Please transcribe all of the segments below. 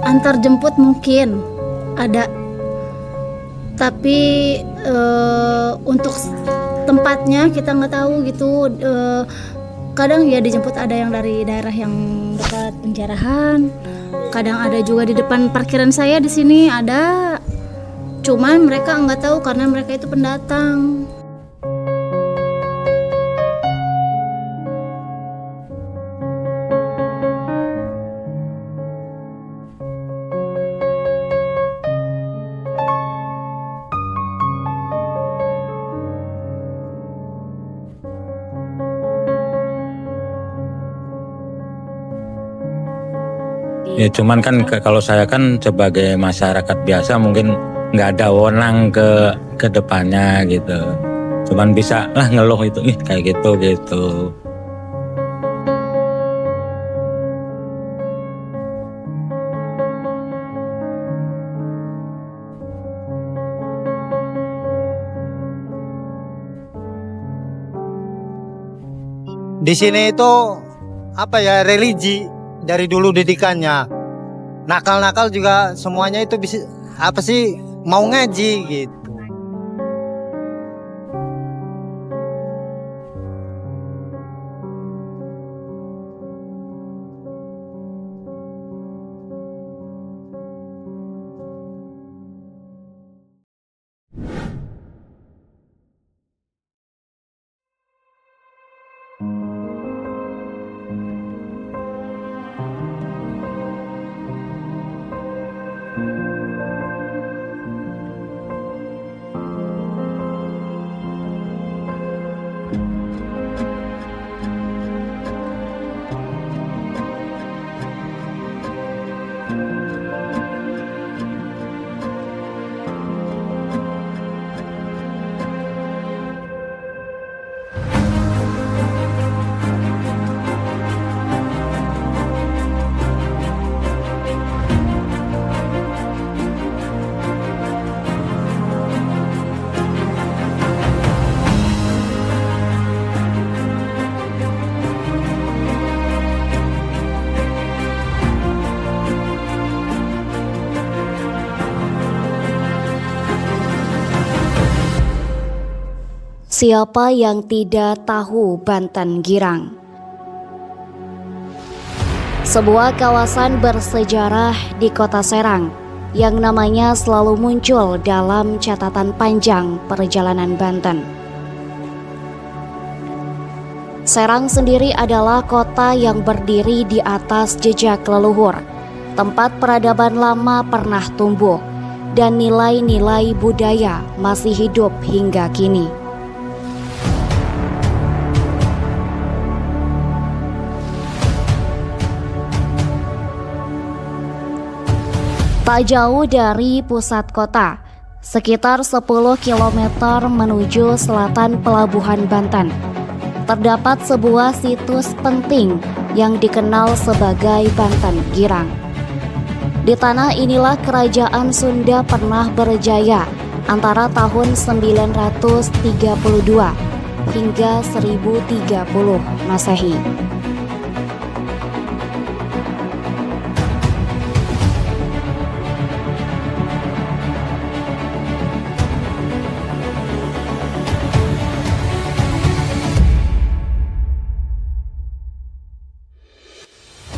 Antar jemput mungkin ada, tapi untuk tempatnya kita nggak tahu gitu. Kadang ya dijemput ada yang dari daerah yang dekat Penjarahan, kadang ada juga di depan parkiran saya di sini ada. Cuman mereka nggak tahu karena mereka itu pendatang. Ya cuman kan kalau saya kan sebagai masyarakat biasa mungkin nggak ada wewenang ke depannya gitu. Cuman bisa lah ngeluh itu kayak gitu. Di sini itu religi dari dulu didikannya. Nakal-nakal juga semuanya itu bisa mau ngaji gitu. Siapa yang tidak tahu Banten Girang? Sebuah kawasan bersejarah di Kota Serang yang namanya selalu muncul dalam catatan panjang perjalanan Banten. Serang sendiri adalah kota yang berdiri di atas jejak leluhur, tempat peradaban lama pernah tumbuh, dan nilai-nilai budaya masih hidup hingga kini. Tak jauh dari pusat kota, sekitar 10 km menuju selatan Pelabuhan Banten, terdapat sebuah situs penting yang dikenal sebagai Banten Girang. Di tanah inilah kerajaan Sunda pernah berjaya antara tahun 932 hingga 1030 Masehi.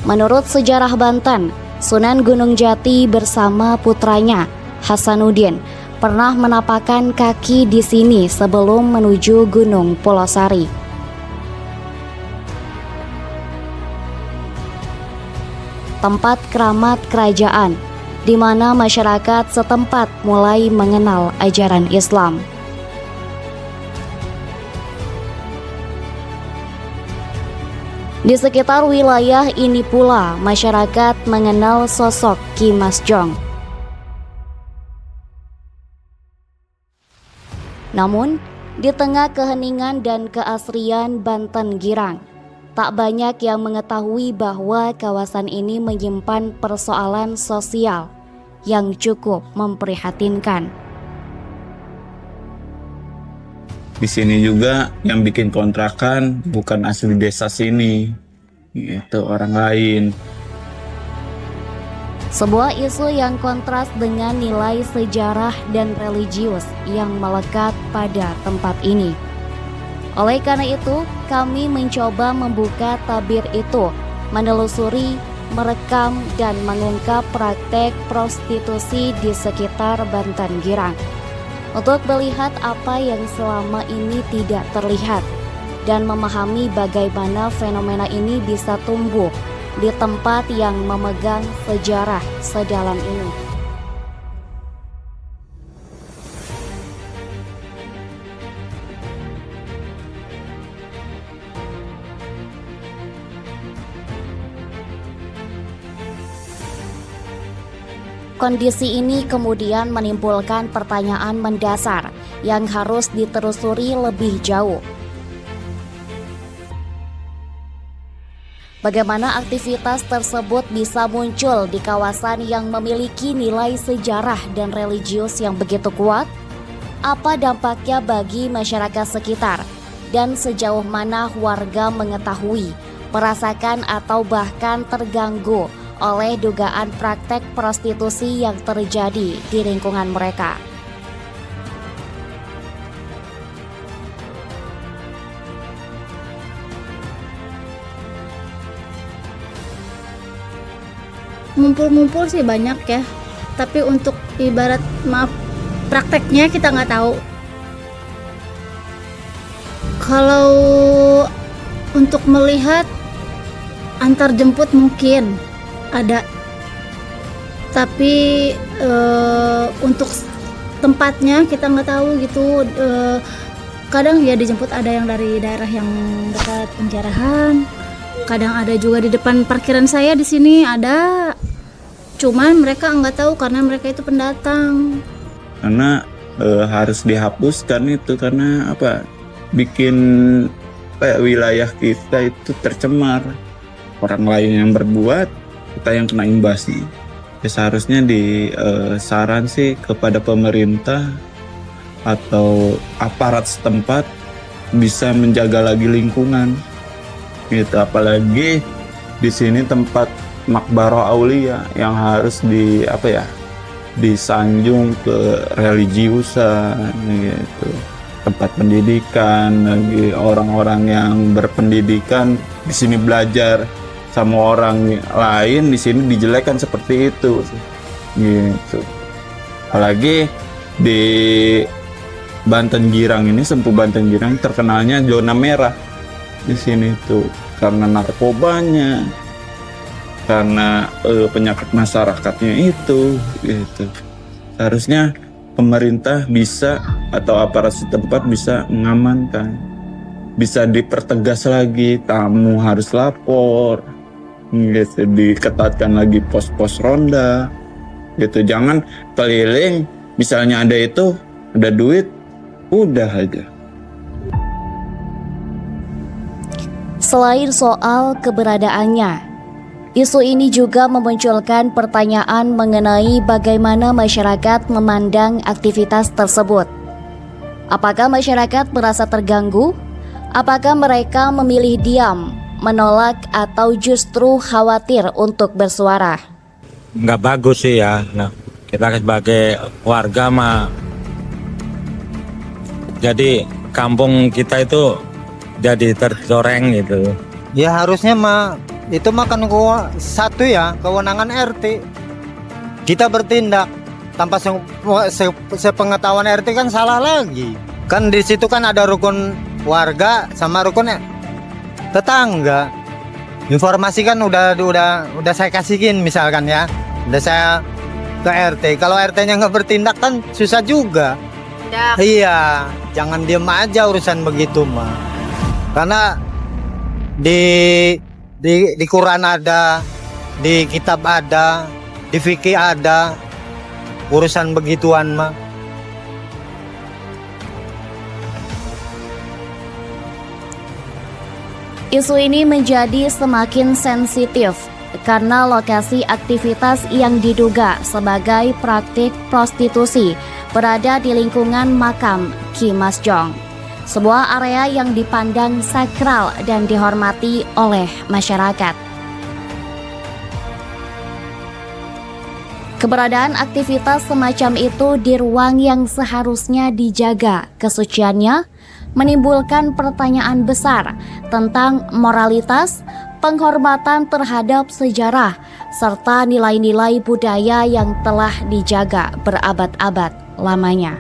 Menurut sejarah Banten, Sunan Gunung Jati bersama putranya Hasanuddin pernah menapakkan kaki di sini sebelum menuju Gunung Polosari. Tempat keramat kerajaan, di mana masyarakat setempat mulai mengenal ajaran Islam. Di sekitar wilayah ini pula masyarakat mengenal sosok Ki Mas Jong. Namun, di tengah keheningan dan keasrian Banten Girang, tak banyak yang mengetahui bahwa kawasan ini menyimpan persoalan sosial yang cukup memprihatinkan. Di sini juga yang bikin kontrakan bukan asli desa sini, itu orang lain. Sebuah isu yang kontras dengan nilai sejarah dan religius yang melekat pada tempat ini. Oleh karena itu, kami mencoba membuka tabir itu, menelusuri, merekam, dan mengungkap praktek prostitusi di sekitar Bantan Girang untuk melihat apa yang selama ini tidak terlihat dan memahami bagaimana fenomena ini bisa tumbuh di tempat yang memegang sejarah sedalam ini. Kondisi ini kemudian menimbulkan pertanyaan mendasar yang harus ditelusuri lebih jauh. Bagaimana aktivitas tersebut bisa muncul di kawasan yang memiliki nilai sejarah dan religius yang begitu kuat? Apa dampaknya bagi masyarakat sekitar? Dan sejauh mana warga mengetahui, merasakan atau bahkan terganggu oleh dugaan praktek prostitusi yang terjadi di lingkungan mereka? Ngumpul-ngumpul sih banyak ya, tapi untuk ibarat maaf prakteknya kita nggak tahu. Kalau untuk melihat antar jemput mungkin ada, tapi untuk tempatnya kita nggak tahu gitu. Kadang ya dijemput ada yang dari daerah yang dekat penjarahan, kadang ada juga di depan parkiran saya di sini ada. Cuman mereka nggak tahu karena mereka itu pendatang. Karena harus dihapuskan itu karena apa? Bikin wilayah kita itu tercemar. Orang lain yang berbuat, kita yang kena imbasnya. Ya, seharusnya saran sih kepada pemerintah atau aparat setempat bisa menjaga lagi lingkungan. Gitu, apalagi di sini tempat Makbaroh Aulia yang harus disanjung ke religiusan gitu. Tempat pendidikan, lagi orang-orang yang berpendidikan di sini belajar sama orang lain, di sini dijelekan seperti itu gitu. Apalagi di Bantan Girang ini, Sempu Bantan Girang terkenalnya zona merah di sini tuh karena narkobanya, karena penyakit masyarakatnya itu gitu. Seharusnya pemerintah bisa atau aparat setempat bisa mengamankan, bisa dipertegas lagi, tamu harus lapor gitu, diketatkan lagi pos-pos ronda gitu. Jangan keliling, misalnya ada duit, udah aja. Selain soal keberadaannya, isu ini juga memunculkan pertanyaan mengenai bagaimana masyarakat memandang aktivitas tersebut. Apakah masyarakat merasa terganggu? Apakah mereka memilih diam, menolak, atau justru khawatir untuk bersuara? Nggak bagus sih ya. Nah, kita sebagai warga mah, jadi kampung kita itu jadi tercoreng gitu. Ya harusnya itu kan satu ya, kewenangan RT. Kita bertindak tanpa sepengetahuan RT kan salah lagi. Kan di situ kan ada rukun warga sama rukun tetangga. Informasi kan udah saya kasihin misalkan ya. Udah saya ke RT. Kalau RT-nya nggak bertindak kan susah juga. Ya. Iya, jangan diem aja urusan begitu mah. Karena di Quran ada, di kitab ada, di fikih ada, urusan begituan mah. Isu ini menjadi semakin sensitif karena lokasi aktivitas yang diduga sebagai praktik prostitusi berada di lingkungan makam Ki Mas Jong, sebuah area yang dipandang sakral dan dihormati oleh masyarakat. Keberadaan aktivitas semacam itu di ruang yang seharusnya dijaga kesuciannya menimbulkan pertanyaan besar tentang moralitas, penghormatan terhadap sejarah, serta nilai-nilai budaya yang telah dijaga berabad-abad lamanya.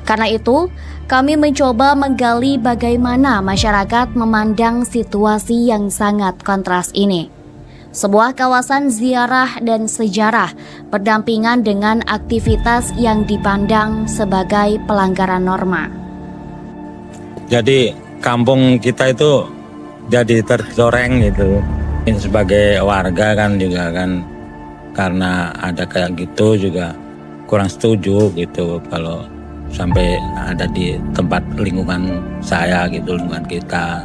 Karena itu, kami mencoba menggali bagaimana masyarakat memandang situasi yang sangat kontras ini. Sebuah kawasan ziarah dan sejarah berdampingan dengan aktivitas yang dipandang sebagai pelanggaran norma. Jadi kampung kita itu jadi tercoreng gitu. Sebagai warga kan juga kan, karena ada kayak gitu juga kurang setuju gitu kalau sampai ada di tempat lingkungan saya gitu, lingkungan kita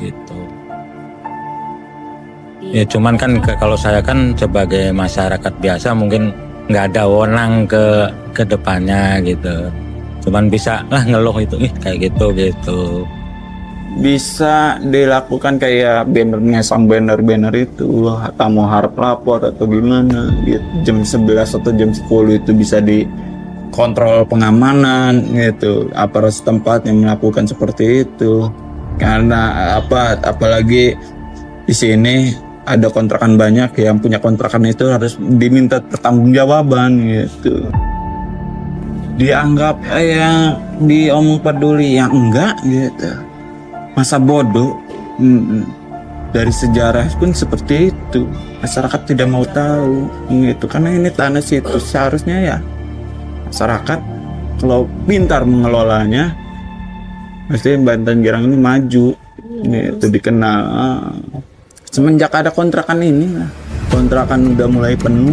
gitu. Ya cuman kan kalau saya kan sebagai masyarakat biasa mungkin nggak ada wewenang ke depannya gitu. Cuman bisa lah ngeluh itu kayak gitu. Bisa dilakukan kayak banner, ngesang banner itu, tamu harap lapor atau gimana gitu. Jam 11 atau jam 10 itu bisa dikontrol pengamanan gitu. Aparat setempat yang melakukan seperti itu. Karena apalagi di sini ada kontrakan banyak, yang punya kontrakan itu harus diminta pertanggungjawaban gitu. Dianggap diomong peduli, yang enggak gitu. Masa bodoh. Dari sejarah pun seperti itu. Masyarakat tidak mau tahu gitu, karena ini tanah situ. Seharusnya ya masyarakat kalau pintar mengelolanya, pasti Banten Girang ini maju. Itu dikenal. Semenjak ada kontrakan ini lah, kontrakan udah mulai penuh.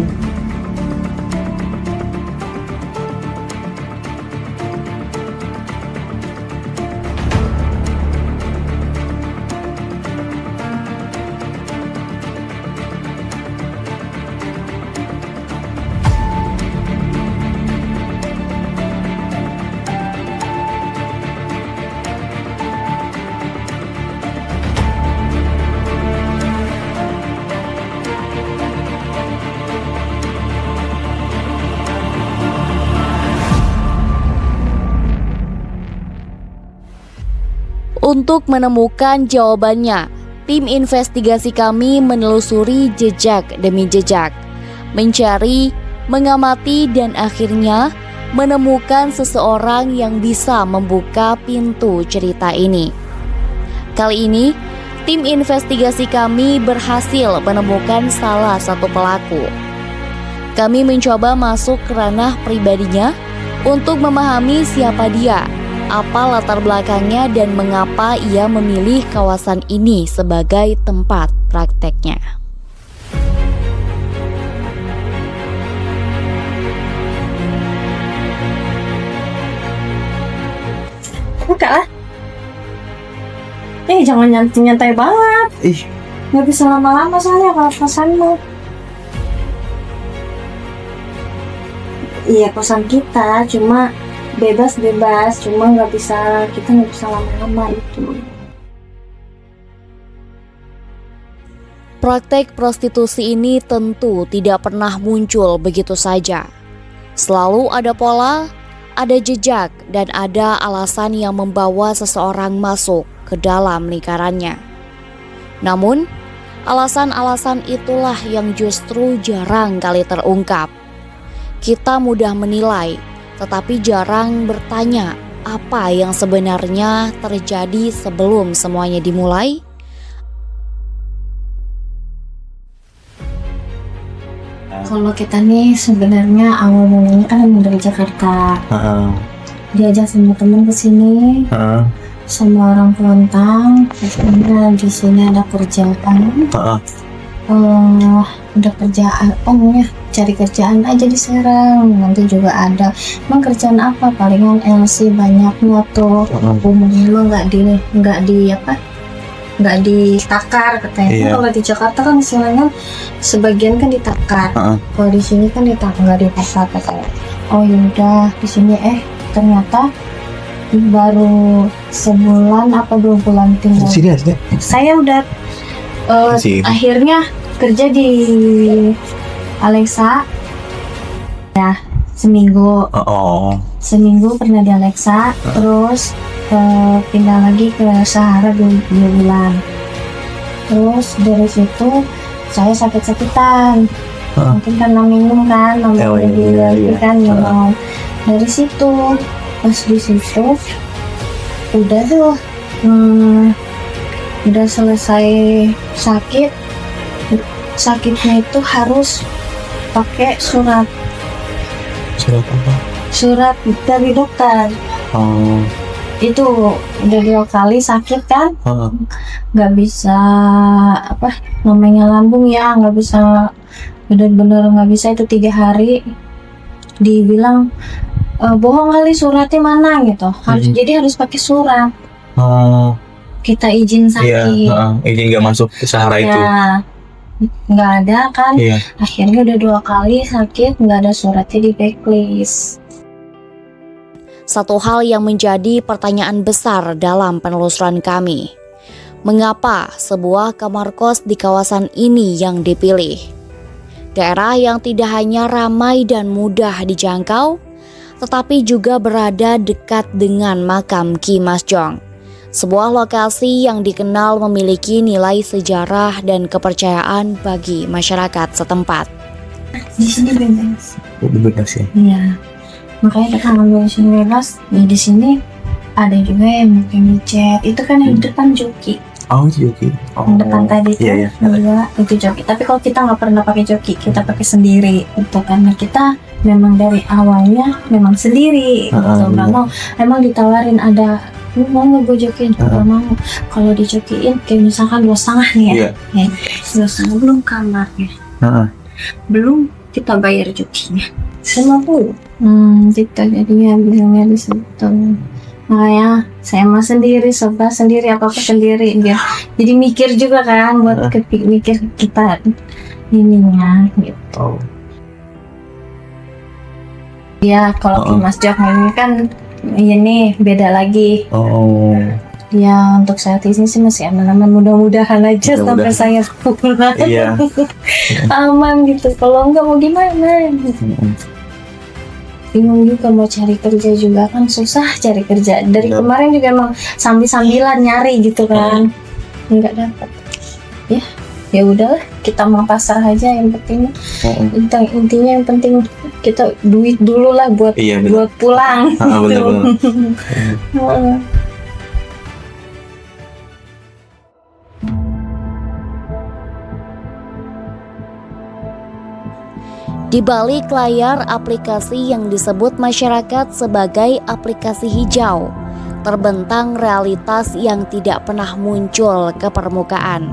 Untuk menemukan jawabannya, tim investigasi kami menelusuri jejak demi jejak, mencari, mengamati, dan akhirnya menemukan seseorang yang bisa membuka pintu cerita ini. Kali ini, tim investigasi kami berhasil menemukan salah satu pelaku. Kami mencoba masuk ke ranah pribadinya untuk memahami siapa dia, apa latar belakangnya, dan mengapa ia memilih kawasan ini sebagai tempat prakteknya. Buka lah. Jangan nyantai banget. Nggak bisa lama-lama soalnya kalau kosanmu. Iya, kosan kita cuma bebas, cuma kita nggak bisa lama-lama itu. Praktek prostitusi ini tentu tidak pernah muncul begitu saja. Selalu ada pola, ada jejak, dan ada alasan yang membawa seseorang masuk ke dalam lingkarannya. Namun, alasan-alasan itulah yang justru jarang kali terungkap. Kita mudah menilai, tetapi jarang bertanya apa yang sebenarnya terjadi sebelum semuanya dimulai. Kalau kita nih sebenarnya awal mulanya kan dari Jakarta. Diajak sama temen kesini, sama orang Kelontang. Karena di sini ada kerjaan. Udah kerjaan, cari kerjaan aja di Serang. Nanti juga ada. Emang kerjaan apa? Palingan LC banyaknya tuh. Umumnya lo nggak ditakar katanya. Kalau di Jakarta kan istilahnya sebagian kan ditakar. Kalau di sini kan nggak ditakar katanya. Oh yaudah di sini ternyata baru sebulan apa 2 bulan tinggal. Saya udah akhirnya kerja di Alexa ya seminggu. Seminggu pernah di Alexa, terus pindah lagi ke Sahara 2 bulan. Terus dari situ saya sakit-sakitan, mungkin karena minum kan, kan minum. Dari situ, pas di situ udah tuh, udah selesai sakit. Sakitnya itu harus pakai surat apa? surat dari dokter. Itu udah 2 kali sakit kan, nggak bisa apa namanya lambung ya, nggak bisa, bener-bener nggak bisa. Itu 3 hari dibilang bohong kali, suratnya mana gitu. Jadi harus pakai surat, kita izin sakit. Izin nggak masuk ke Sahara itu. Nggak ada kan. Akhirnya udah 2 kali sakit, nggak ada suratnya, di blacklist. Satu hal yang menjadi pertanyaan besar dalam penelusuran kami, mengapa sebuah kamar kos di kawasan ini yang dipilih? Daerah yang tidak hanya ramai dan mudah dijangkau, tetapi juga berada dekat dengan makam Ki Mas Jong. Sebuah lokasi yang dikenal memiliki nilai sejarah dan kepercayaan bagi masyarakat setempat. Di sini bebas. Bebas ya. Iya. Makanya kita ngambil di sini bebas. Ya di sini ada juga yang pakai micet. Itu kan yang di depan joki. Joki. Yang depan tadi kan. Iya, itu joki. Tapi kalau kita nggak pernah pakai joki, kita pakai sendiri. Itu karena kita memang dari awalnya memang sendiri. Gitu. Nggak mau. Emang ditawarin ada, lu mau nggak gue jokiin? Nggak mau. Kalau dijokiin kayak misalkan 2,5 nih ya. 2,5 belum kamarnya. Belum kita bayar jokinya 50. Gitu jadinya bilangnya di situ. Makanya saya mah sendiri, sobat sendiri, apa-apa sendiri biar jadi mikir juga kan, buat mikir kita ininya gitu. Ya kalau Ki Mas Jok ini kan ini beda lagi. Ya untuk saat ini sih masih aman-aman, mudah-mudahan aja sampai saya pulang. Aman gitu. Kalau enggak mau gimana gitu. Bingung juga mau cari kerja juga kan, susah cari kerja. Dari kemarin juga emang sambil-sambilan nyari gitu kan, nggak dapat. Ya udahlah, kita mau pasrah aja. Yang penting intinya yang penting kita duit dulu lah buat pulang. Di balik layar aplikasi yang disebut masyarakat sebagai aplikasi hijau, terbentang realitas yang tidak pernah muncul ke permukaan.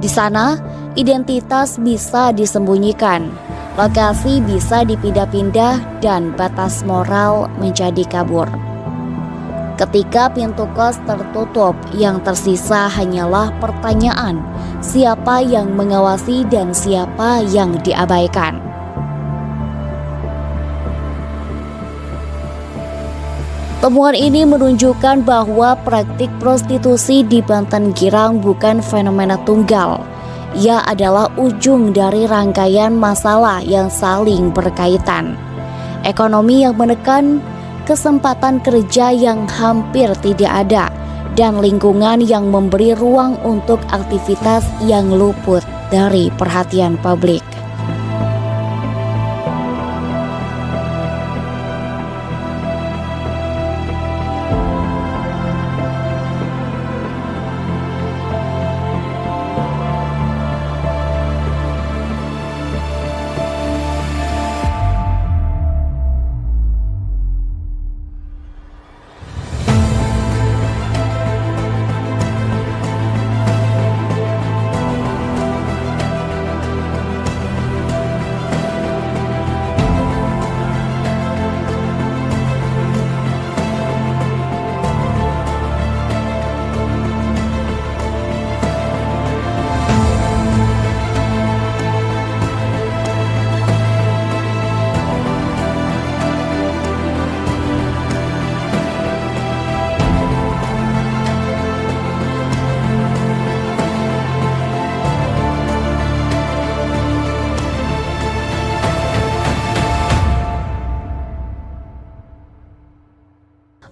Di sana, identitas bisa disembunyikan, lokasi bisa dipindah-pindah, dan batas moral menjadi kabur. Ketika pintu kos tertutup, yang tersisa hanyalah pertanyaan, siapa yang mengawasi dan siapa yang diabaikan. Temuan ini menunjukkan bahwa praktik prostitusi di Banten Girang bukan fenomena tunggal. Ia adalah ujung dari rangkaian masalah yang saling berkaitan. Ekonomi yang menekan, kesempatan kerja yang hampir tidak ada, dan lingkungan yang memberi ruang untuk aktivitas yang luput dari perhatian publik.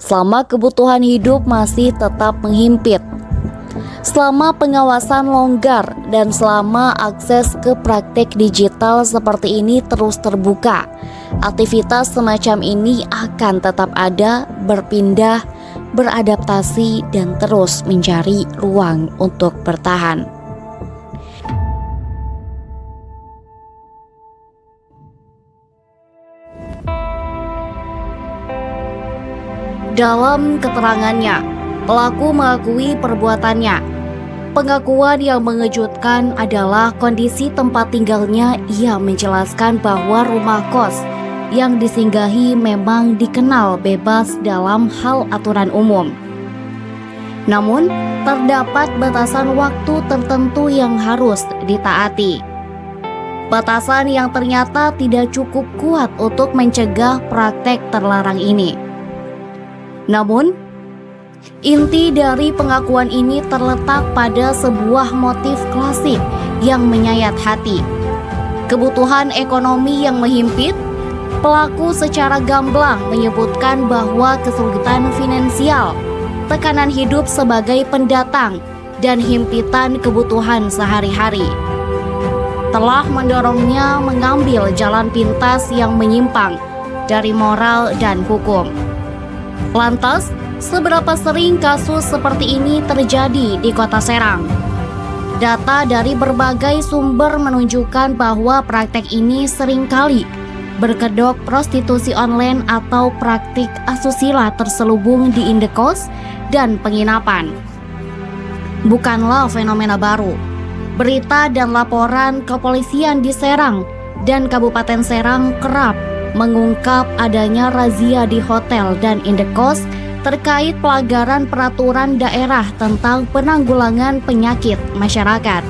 selama kebutuhan hidup masih tetap menghimpit, selama pengawasan longgar, dan selama akses ke praktek digital seperti ini terus terbuka, aktivitas semacam ini akan tetap ada, berpindah, beradaptasi, dan terus mencari ruang untuk bertahan. Dalam keterangannya, pelaku mengakui perbuatannya. Pengakuan yang mengejutkan adalah kondisi tempat tinggalnya. Ia menjelaskan bahwa rumah kos yang disinggahi memang dikenal bebas dalam hal aturan umum. Namun, terdapat batasan waktu tertentu yang harus ditaati. Batasan yang ternyata tidak cukup kuat untuk mencegah praktek terlarang ini. Namun, inti dari pengakuan ini terletak pada sebuah motif klasik yang menyayat hati. Kebutuhan ekonomi yang menghimpit, pelaku secara gamblang menyebutkan bahwa kesulitan finansial, tekanan hidup sebagai pendatang, dan himpitan kebutuhan sehari-hari telah mendorongnya mengambil jalan pintas yang menyimpang dari moral dan hukum. Lantas, seberapa sering kasus seperti ini terjadi di Kota Serang? Data dari berbagai sumber menunjukkan bahwa praktek ini seringkali berkedok prostitusi online atau praktik asusila terselubung di indekos dan penginapan. Bukanlah fenomena baru. Berita dan laporan kepolisian di Serang dan Kabupaten Serang kerap mengungkap adanya razia di hotel dan indekos terkait pelanggaran peraturan daerah tentang penanggulangan penyakit masyarakat.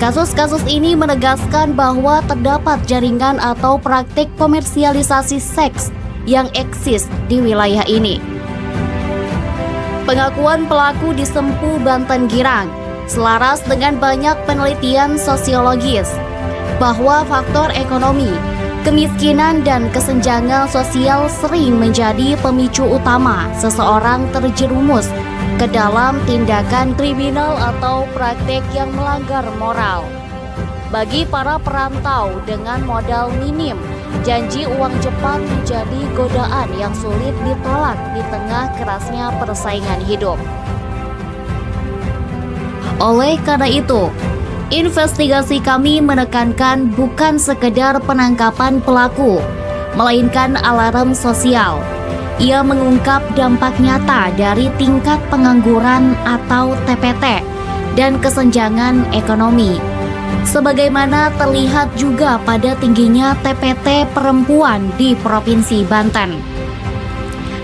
Kasus-kasus ini menegaskan bahwa terdapat jaringan atau praktik komersialisasi seks yang eksis di wilayah ini. Pengakuan pelaku di Sempu, Banten Girang selaras dengan banyak penelitian sosiologis bahwa faktor ekonomi, kemiskinan, dan kesenjangan sosial sering menjadi pemicu utama seseorang terjerumus ke dalam tindakan kriminal atau praktik yang melanggar moral. Bagi para perantau dengan modal minim, janji uang cepat menjadi godaan yang sulit ditolak di tengah kerasnya persaingan hidup. Oleh karena itu, investigasi kami menekankan bukan sekedar penangkapan pelaku, melainkan alarm sosial. Ia mengungkap dampak nyata dari tingkat pengangguran atau TPT dan kesenjangan ekonomi. Sebagaimana terlihat juga pada tingginya TPT perempuan di Provinsi Banten.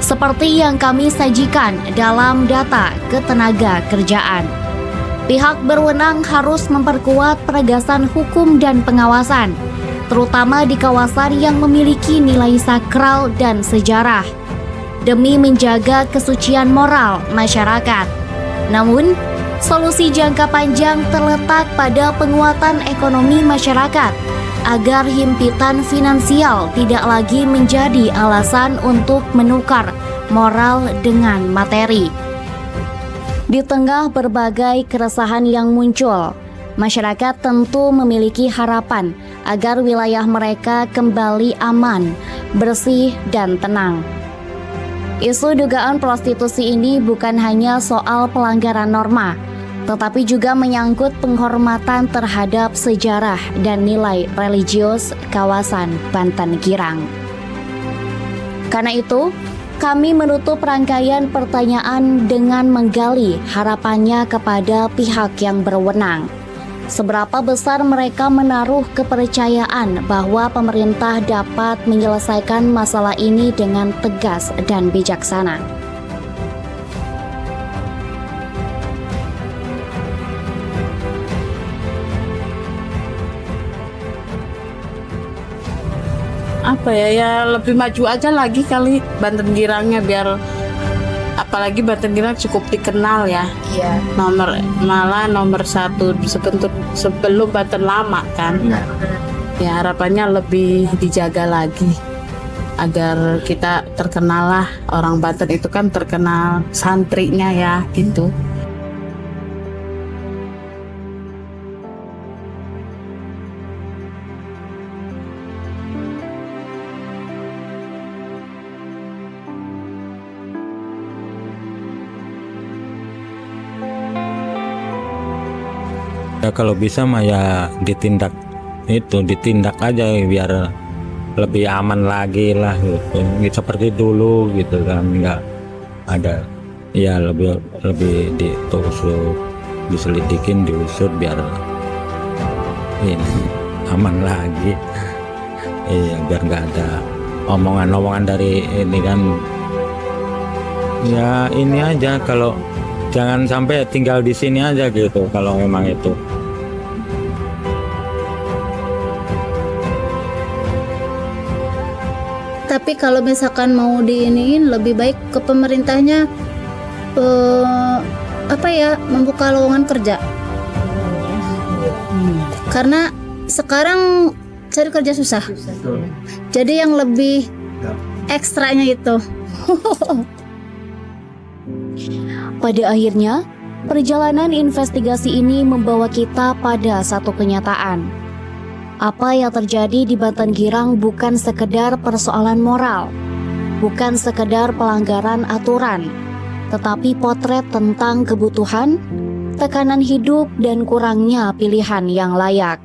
Seperti yang kami sajikan dalam data ketenaga kerjaan. Pihak berwenang harus memperkuat penegasan hukum dan pengawasan, terutama di kawasan yang memiliki nilai sakral dan sejarah, demi menjaga kesucian moral masyarakat. Namun, solusi jangka panjang terletak pada penguatan ekonomi masyarakat, agar himpitan finansial tidak lagi menjadi alasan untuk menukar moral dengan materi. Di tengah berbagai keresahan yang muncul, masyarakat tentu memiliki harapan agar wilayah mereka kembali aman, bersih, dan tenang. Isu dugaan prostitusi ini bukan hanya soal pelanggaran norma, tetapi juga menyangkut penghormatan terhadap sejarah dan nilai religius kawasan Banten Girang. Karena itu, kami menutup rangkaian pertanyaan dengan menggali harapannya kepada pihak yang berwenang. Seberapa besar mereka menaruh kepercayaan bahwa pemerintah dapat menyelesaikan masalah ini dengan tegas dan bijaksana. Apa ya lebih maju aja lagi kali Banten Girangnya, biar apalagi Banten Girang cukup dikenal ya. Iya. Malah nomor satu sebelum Banten Lama kan. Ya harapannya lebih dijaga lagi. agar kita terkenal lah. Orang Banten itu kan terkenal santrinya ya gitu. Ya kalau bisa mah ya ditindak aja biar lebih aman lagi lah gitu. Seperti dulu gitu kan, nggak ada ya lebih ditusuk, diselidikin, diusut biar ini aman lagi. Iya, biar nggak ada omongan-omongan dari ini kan. Ya ini aja, kalau jangan sampai tinggal di sini aja gitu kalau memang itu. Tapi kalau misalkan mau diiniin, lebih baik ke pemerintahnya membuka lowongan kerja. Karena sekarang cari kerja susah. Jadi yang lebih ekstranya itu. Pada akhirnya, perjalanan investigasi ini membawa kita pada satu kenyataan. Apa yang terjadi di Banten Girang bukan sekedar persoalan moral, bukan sekedar pelanggaran aturan, tetapi potret tentang kebutuhan, tekanan hidup, dan kurangnya pilihan yang layak.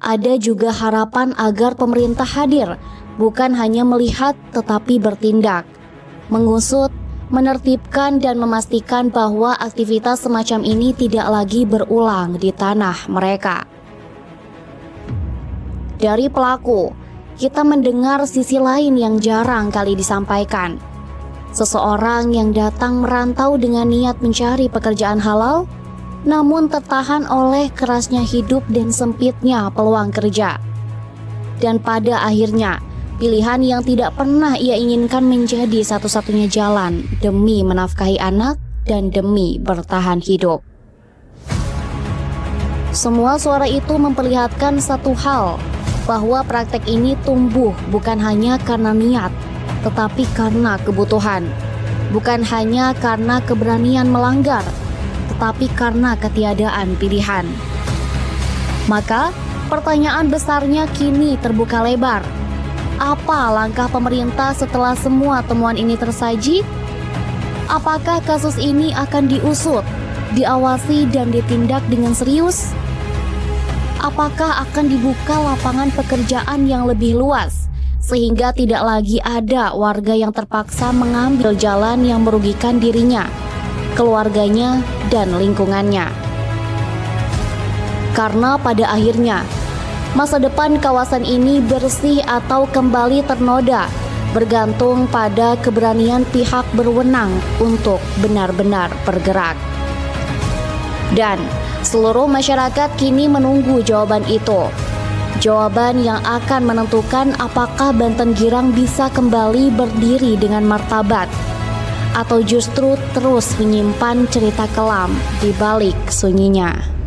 Ada juga harapan agar pemerintah hadir, bukan hanya melihat tetapi bertindak, mengusut, menertibkan dan memastikan bahwa aktivitas semacam ini tidak lagi berulang di tanah mereka. Dari pelaku, kita mendengar sisi lain yang jarang kali disampaikan. Seseorang yang datang merantau dengan niat mencari pekerjaan halal, namun tertahan oleh kerasnya hidup dan sempitnya peluang kerja. Dan pada akhirnya, pilihan yang tidak pernah ia inginkan menjadi satu-satunya jalan demi menafkahi anak dan demi bertahan hidup. Semua suara itu memperlihatkan satu hal, bahwa praktek ini tumbuh bukan hanya karena niat, tetapi karena kebutuhan. Bukan hanya karena keberanian melanggar, tetapi karena ketiadaan pilihan. Maka, pertanyaan besarnya kini terbuka lebar. Apa langkah pemerintah setelah semua temuan ini tersaji? Apakah kasus ini akan diusut, diawasi dan ditindak dengan serius? Apakah akan dibuka lapangan pekerjaan yang lebih luas, sehingga tidak lagi ada warga yang terpaksa mengambil jalan yang merugikan dirinya, keluarganya, dan lingkungannya? Karena pada akhirnya, masa depan kawasan ini bersih atau kembali ternoda bergantung pada keberanian pihak berwenang untuk benar-benar bergerak. Dan seluruh masyarakat kini menunggu jawaban itu. Jawaban yang akan menentukan apakah Banten Girang bisa kembali berdiri dengan martabat, atau justru terus menyimpan cerita kelam di balik sunyinya.